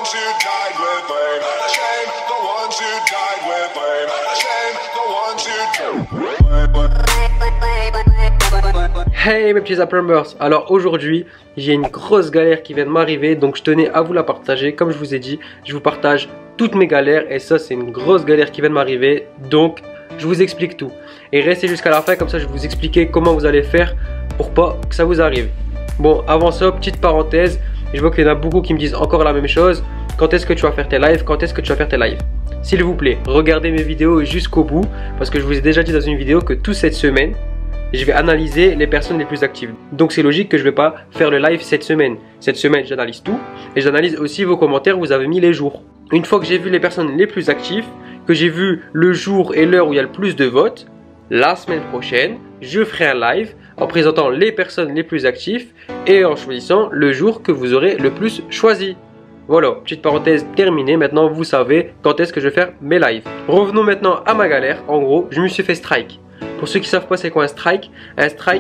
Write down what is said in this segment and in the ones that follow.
ones who died with blame. Shame the ones who died with blame. Shame the ones who Hey mes petits Applumbers, alors aujourd'hui j'ai une grosse galère qui vient de m'arriver, donc je tenais à vous la partager. Comme je vous ai dit, je vous partage toutes mes galères et ça c'est une grosse galère qui vient de m'arriver, donc je vous explique tout. Et restez jusqu'à la fin, comme ça je vais vous expliquer comment vous allez faire pour pas que ça vous arrive. Bon, avant ça, petite parenthèse, je vois qu'il y en a beaucoup qui me disent encore la même chose. Quand est-ce que tu vas faire tes lives? Quand est-ce que tu vas faire tes lives? S'il vous plaît, regardez mes vidéos jusqu'au bout, parce que je vous ai déjà dit dans une vidéo que toute cette semaine, je vais analyser les personnes les plus actives. Donc c'est logique que je ne vais pas faire le live cette semaine. Cette semaine, j'analyse tout et j'analyse aussi vos commentaires, vous avez mis les jours. Une fois que j'ai vu les personnes les plus actives, que j'ai vu le jour et l'heure où il y a le plus de votes, la semaine prochaine, je ferai un live en présentant les personnes les plus actives et en choisissant le jour que vous aurez le plus choisi. Voilà, petite parenthèse terminée. Maintenant, vous savez quand est-ce que je vais faire mes lives. Revenons maintenant à ma galère. En gros, je me suis fait strike. Pour ceux qui ne savent pas c'est quoi un strike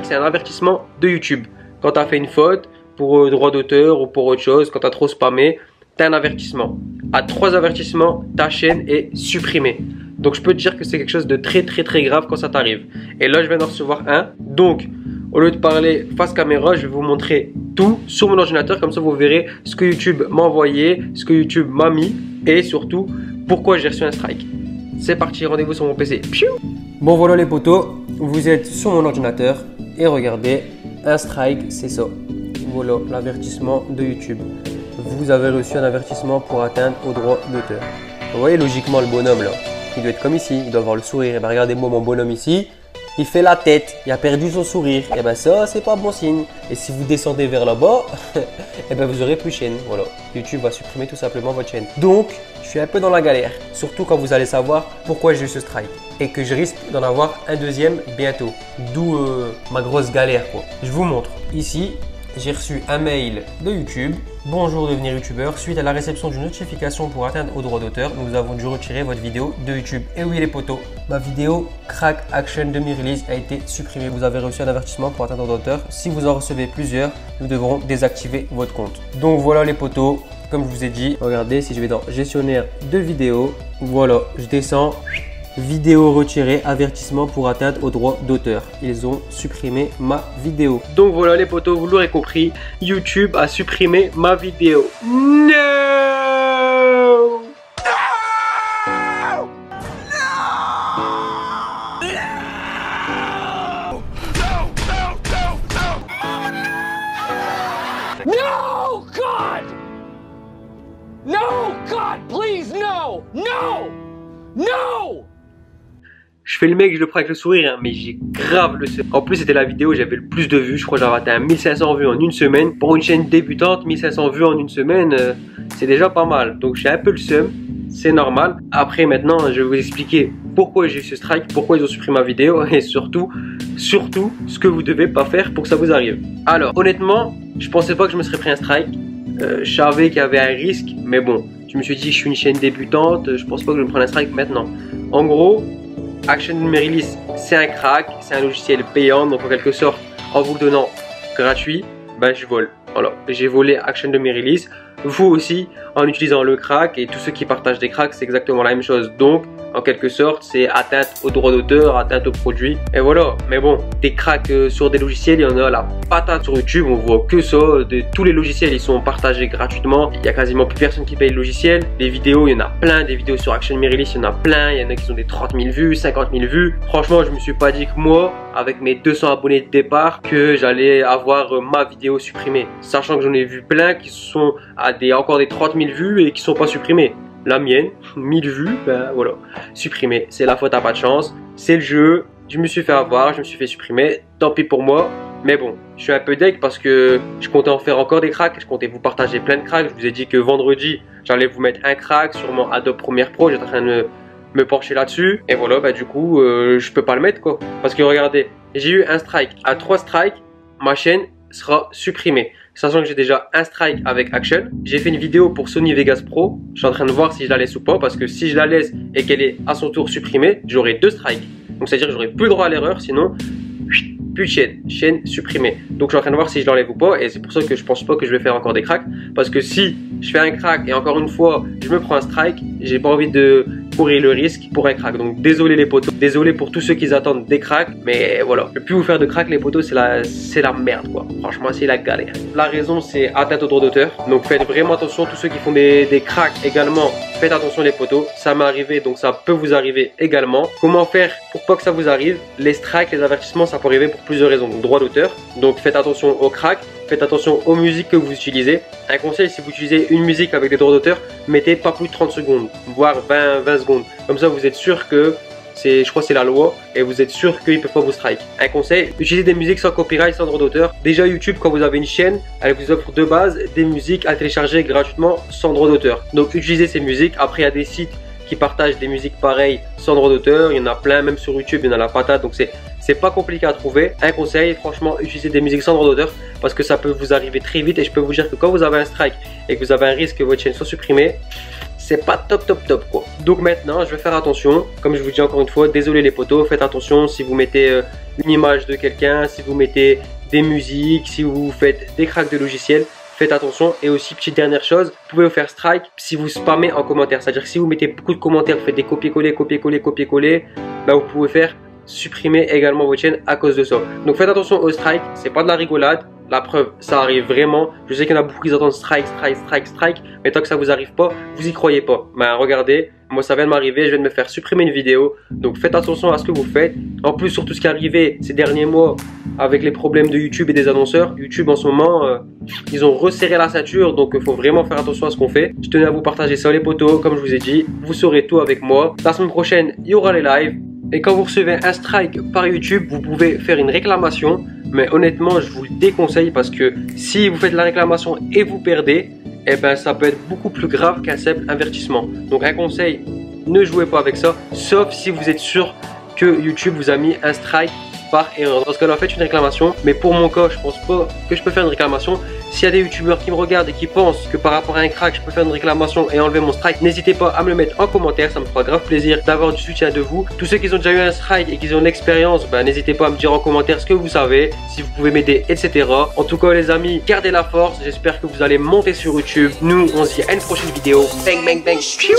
c'est un avertissement de YouTube. Quand tu as fait une faute pour droit d'auteur ou pour autre chose, quand tu as trop spammé, tu as un avertissement. À 3 avertissements, ta chaîne est supprimée. Donc je peux te dire que c'est quelque chose de très grave quand ça t'arrive. Et là je viens d'en recevoir un. Donc au lieu de parler face caméra, je vais vous montrer tout sur mon ordinateur. Comme ça vous verrez ce que YouTube m'a envoyé, ce que YouTube m'a mis et surtout pourquoi j'ai reçu un strike. C'est parti, rendez-vous sur mon PC. Piou. Bon voilà les potos, vous êtes sur mon ordinateur et regardez, un strike c'est ça. Voilà l'avertissement de YouTube. Vous avez reçu un avertissement pour atteindre au droit d'auteur. Vous voyez logiquement le bonhomme là. Il doit être comme ici, il doit avoir le sourire. Et bien regardez-moi mon bonhomme ici, il fait la tête, il a perdu son sourire. Et bien ça, c'est pas bon signe. Et si vous descendez vers là-bas, et bien vous aurez plus chaîne. Voilà, YouTube va supprimer tout simplement votre chaîne. Donc, je suis un peu dans la galère. Surtout quand vous allez savoir pourquoi j'ai eu ce strike. Et que je risque d'en avoir un deuxième bientôt. D'où ma grosse galère quoi. Je vous montre. Ici, j'ai reçu un mail de YouTube. Bonjour devenir youtubeur, suite à la réception d'une notification pour atteindre au droit d'auteur, nous avons dû retirer votre vidéo de YouTube. Et oui les potos, ma vidéo Crack Action demi-release a été supprimée. Vous avez reçu un avertissement pour atteindre au droit d'auteur. Si vous en recevez plusieurs, nous devrons désactiver votre compte. Donc voilà les potos, comme je vous ai dit, regardez si je vais dans gestionnaire de vidéos, voilà, je descends. Vidéo retirée, avertissement pour atteindre au droit d'auteur. Ils ont supprimé ma vidéo. Donc voilà les potos, vous l'aurez compris, YouTube a supprimé ma vidéo. No! No, God! No, God, please, no! No! No! Je fais le mec, je le prends avec le sourire, hein, mais j'ai grave le seum. En plus, c'était la vidéo où j'avais le plus de vues. Je crois que j'avais atteint 1500 vues en une semaine. Pour une chaîne débutante, 1500 vues en une semaine, c'est déjà pas mal. Donc j'ai un peu le seum, c'est normal. Après, maintenant, je vais vous expliquer pourquoi j'ai eu ce strike, pourquoi ils ont supprimé ma vidéo et surtout, ce que vous devez pas faire pour que ça vous arrive. Alors, honnêtement, je pensais pas que je me serais pris un strike. Je savais qu'il y avait un risque, mais bon, je me suis dit que je suis une chaîne débutante, je pense pas que je vais me prendre un strike maintenant. En gros, Action demi-release, c'est un crack, c'est un logiciel payant, donc en quelque sorte, en vous le donnant gratuit, ben je vole. Voilà, j'ai volé Action demi-release. Vous aussi, en utilisant le crack, et tous ceux qui partagent des cracks, c'est exactement la même chose. Donc, en quelque sorte, c'est atteinte au droit d'auteur, atteinte au produit. Et voilà, mais bon, des cracks sur des logiciels, il y en a la patate sur YouTube, on voit que ça. Tous les logiciels, ils sont partagés gratuitement. Il y a quasiment plus personne qui paye le logiciel. Les vidéos, il y en a plein, des vidéos sur Action demi-release, il y en a plein. Il y en a qui ont des 30 000 vues, 50 000 vues. Franchement, je me suis pas dit que moi, avec mes 200 abonnés de départ, que j'allais avoir ma vidéo supprimée. Sachant que j'en ai vu plein qui sont à encore des 30 000 vues et qui sont pas supprimées. La mienne, 1000 vues, ben voilà, supprimée. C'est la faute à pas de chance, c'est le jeu. Je me suis fait avoir, je me suis fait supprimer, tant pis pour moi. Mais bon, je suis un peu deg parce que je comptais en faire encore des cracks. Je comptais vous partager plein de cracks. Je vous ai dit que vendredi, j'allais vous mettre un crack sur mon Adobe Premiere Pro. J'étais en train de me pencher là-dessus. Et voilà, bah du coup, je peux pas le mettre quoi. Parce que regardez, j'ai eu un strike. À 3 strikes, ma chaîne sera supprimée. Sachant que j'ai déjà un strike avec Action. J'ai fait une vidéo pour Sony Vegas Pro. Je suis en train de voir si je la laisse ou pas. Parce que si je la laisse et qu'elle est à son tour supprimée, j'aurai 2 strikes. Donc c'est à dire que j'aurai plus droit à l'erreur. Sinon, plus de chaîne supprimée. Donc je suis en train de voir si je l'enlève ou pas, et c'est pour ça que je pense pas que je vais faire encore des cracks, parce que si je fais un crack et encore une fois je me prends un strike, j'ai pas envie de courir le risque pour un crack. Donc désolé les potos, désolé pour tous ceux qui attendent des cracks, mais voilà, je vais plus vous faire de crack les potos, c'est la merde quoi. Franchement c'est la galère. La raison c'est atteinte au droit d'auteur, donc faites vraiment attention. Tous ceux qui font des cracks également, faites attention les potos, ça m'est arrivé donc ça peut vous arriver également. Comment faire pour pas que ça vous arrive? Les strikes, les avertissements, ça peut arriver pour plusieurs raisons. Donc droit d'auteur, donc faites attention aux cracks, faites attention aux musiques que vous utilisez. Un conseil, si vous utilisez une musique avec des droits d'auteur, mettez pas plus de 30 secondes, voire 20 secondes. Comme ça, vous êtes sûr que je crois que c'est la loi, et vous êtes sûr qu'ils ne peuvent pas vous strike. Un conseil, utilisez des musiques sans copyright, sans droit d'auteur. Déjà YouTube, quand vous avez une chaîne, elle vous offre de base des musiques à télécharger gratuitement sans droit d'auteur. Donc utilisez ces musiques. Après, il y a des sites qui partagent des musiques pareilles sans droit d'auteur. Il y en a plein, même sur YouTube, il y en a la patate. Donc c'est pas compliqué à trouver. Un conseil, franchement, utilisez des musiques sans droit d'auteur parce que ça peut vous arriver très vite. Et je peux vous dire que quand vous avez un strike et que vous avez un risque que votre chaîne soit supprimée, c'est pas top quoi. Donc maintenant je vais faire attention, comme je vous dis encore une fois, désolé les potos, faites attention si vous mettez une image de quelqu'un, si vous mettez des musiques, si vous faites des cracks de logiciels, faites attention. Et aussi petite dernière chose, vous pouvez vous faire strike si vous spammez en commentaire, c'est à dire que si vous mettez beaucoup de commentaires, vous faites des copier-coller, bah vous pouvez faire supprimer également votre chaîne à cause de ça. Donc faites attention au strike, c'est pas de la rigolade. La preuve, ça arrive vraiment. Je sais qu'il y en a beaucoup qui attendent strike, mais tant que ça vous arrive pas, vous y croyez pas. Ben regardez, moi ça vient de m'arriver, je viens de me faire supprimer une vidéo. Donc faites attention à ce que vous faites. En plus, sur tout ce qui est arrivé ces derniers mois avec les problèmes de YouTube et des annonceurs, YouTube en ce moment, ils ont resserré la ceinture, donc il faut vraiment faire attention à ce qu'on fait. Je tenais à vous partager ça les potos, comme je vous ai dit, vous saurez tout avec moi. La semaine prochaine, il y aura les lives. Et quand vous recevez un strike par YouTube, vous pouvez faire une réclamation. Mais honnêtement, je vous le déconseille parce que si vous faites la réclamation et vous perdez, eh ben ça peut être beaucoup plus grave qu'un simple avertissement. Donc un conseil, ne jouez pas avec ça, sauf si vous êtes sûr que YouTube vous a mis un strike par erreur. Dans ce cas-là, faites une réclamation. Mais pour mon cas, je pense pas que je peux faire une réclamation. S'il y a des youtubeurs qui me regardent et qui pensent que par rapport à un crack, je peux faire une réclamation et enlever mon strike, n'hésitez pas à me le mettre en commentaire. Ça me fera grave plaisir d'avoir du soutien de vous. Tous ceux qui ont déjà eu un strike et qui ont de l'expérience, ben, n'hésitez pas à me dire en commentaire ce que vous savez, si vous pouvez m'aider, etc. En tout cas, les amis, gardez la force. J'espère que vous allez monter sur YouTube. Nous, on se dit à une prochaine vidéo. Bang, bang, bang. Piou.